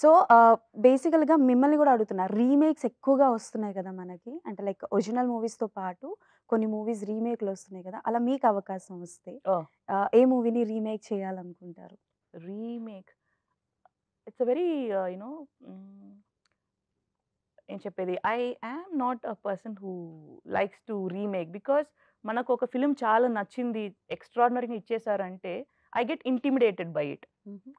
So బేసికల్‌గా మిమ్మల్ని గూడా అడుగుతున్నా. రీమేక్స్ ఎక్కువగా వస్తున్నాయి కదా మనకి. అంటే లైక్ ఒరిజినల్ మూవీస్‌తో పాటు కొన్ని మూవీస్ రీమేక్‌లు వస్తున్నాయి కదా! అలా మీకు అవకాశం వస్తే ఓహ్! ఏ మూవీని రీమేక్ చేయాలనుకుంటారు? Remake it's a very hmm. ఏం చెప్పేది I am not a person who likes to remake because మనకు ఒక ఫిలిం చాలా నచ్చింది ఎక్స్ట్రాడినరీగా ఇచ్చేసారంటే I get intimidated by it హుహు.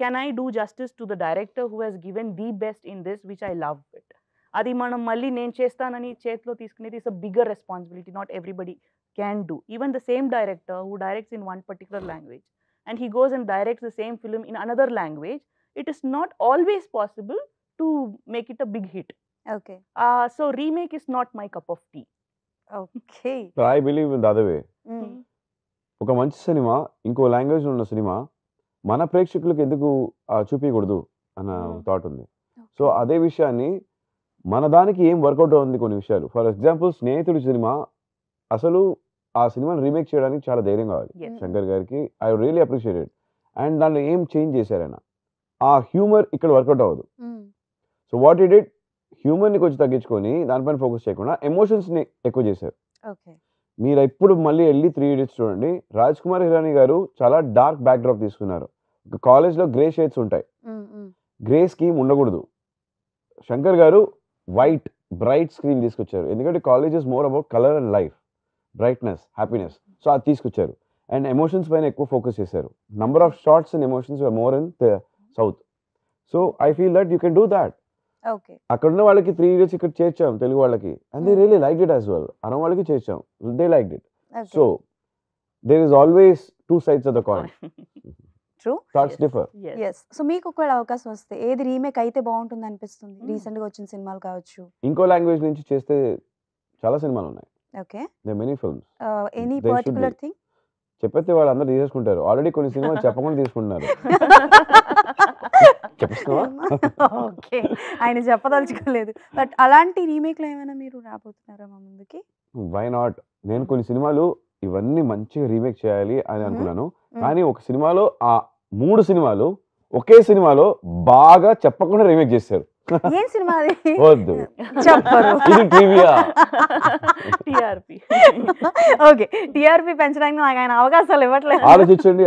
Can I do justice to the director who he's given the best in this which I love it అది మనం మళ్ళీ నేను చేస్తానని చేతిలో తీసుకునేది is a bigger responsibility not everybody can do even the same director who directs in one particular language and he goes and directs the same film in another language it is not always possible to make it a big hit. Okay. So remake is not my cup of tea. Okay. So I believe in the other way. హ్మ్. ఒక మంచి cinema ఇంకో లాంగ్వేజ్లో ఉన్న cinema మన ప్రేక్షకులకు ఎందుకు చూపించకూడదు అన్న థాట్ ఉంది. So okay. అదే విషయాన్ని మన దానికి ఏం వర్కౌట్ అవుతుంది కొన్ని విషయాలు. ఫర్ ఎగ్జాంపుల్ 'స్నేహితుడు' సినిమా అసలు ఆ సినిమాని రీమేక్ చేయడానికి చాలా ధైర్యం కావాలి Yes. శంకర్ గారికి. I really appreciated. అండ్ దాంట్లో ఏం చేంజ్ చేశారైనా ఆ హ్యూమర్ ఇక్కడ వర్కౌట్ అవ్వదు. హ్మ్. సో వాట్ ఇట్ ఇట్ హ్యూమర్ని కొంచెం తగ్గించుకొని దానిపైన ఫోకస్ చేయకుండా ఎమోషన్స్ని ఎక్కువ చేశారు. ఓకే. మీరు ఎప్పుడు మళ్ళీ వెళ్ళి 3 ఇడియట్స్ చూడండి. రాజ్ కుమార్ హిరానీ గారు చాలా డార్క్ బ్యాక్ డ్రాప్ తీసుకున్నారు. ఒక కాలేజ్లో గ్రే షేడ్స్ ఉంటాయి. హ్మ్. హ్మ్. గ్రే స్కీమ్ ఉండకూడదు. శంకర్ గారు వైట్ బ్రైట్ స్క్రీన్ తీసుకొచ్చారు. ఎందుకంటే college is more about colour and life, brightness, happiness. So అది తీసుకొచ్చారు. అండ్ ఎమోషన్స్ పైన ఎక్కువ ఫోకస్ చేశారు. Number of shorts and emotions more in South. So I feel that you can do that. Okay. అక్కడ ఉన్న వాళ్ళకి 3 ఇడియట్స్ ఇక్కడ చేర్చాం తెలుగు వాళ్ళకి. And they really like it as well. Aram వాళ్ళకి చేర్చాం. They like it. Okay. So there is always two sides of the coin. True. Thoughts Yes. differ. Yes. Yes. So మీకు ఒకవేళ అవకాశం వస్తే ఏది రీమేక్ అయితే బావుంటుంది అనిపిస్తుంది? Hmm. రీసెంట్‌గా వచ్చిన సినిమాలు కావచ్చు. ఇంకో లాంగ్వేజ్ నుంచి చేస్తే చాలా సినిమాలు ఉన్నాయి. Okay. They many films. Any They should particular be. Thing? చెప్పేస్తే వాళ్ళందరూ తీసేసుకుంటారు. ఆల్రెడీ కొన్ని సినిమాలు చెప్పకుండా తీసుకుంటున్నారు. చెప్పేస్తున్నావా? ఓకే. ఆయన చెప్పదలుచుకోలేదు. బట్ అలాంటి రీమేక్‌లో ఏమైనా మీరు రాబోతున్నారా మా ముందుకి? Why not? నేను కొన్ని సినిమాలు ఇవన్నీ మంచిగా రీమేక్ చేయాలి అని అనుకున్నాను. కానీ ఒక సినిమాలో ఆ 3 సినిమాలు ఒకే సినిమాలో బాగా చెప్పకుండా రీమేక్ చేశారు. ఏం సినిమా అది? వద్దు. చెప్పరు. ఇది ట్రివియా. TRP. ఓకే. టీఆర్పీ పెంచడానికి నాకు ఆయన అవకాశాలు ఇవ్వట్లేదు. ఆలోచించండి.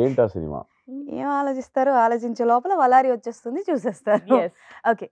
ఏంటి ఆ సినిమా? ఏం ఆలోచిస్తారు? ఆలోచించే లోపల వలారి వచ్చేస్తుంది, చూసేస్తారు. Yes. ఓకే.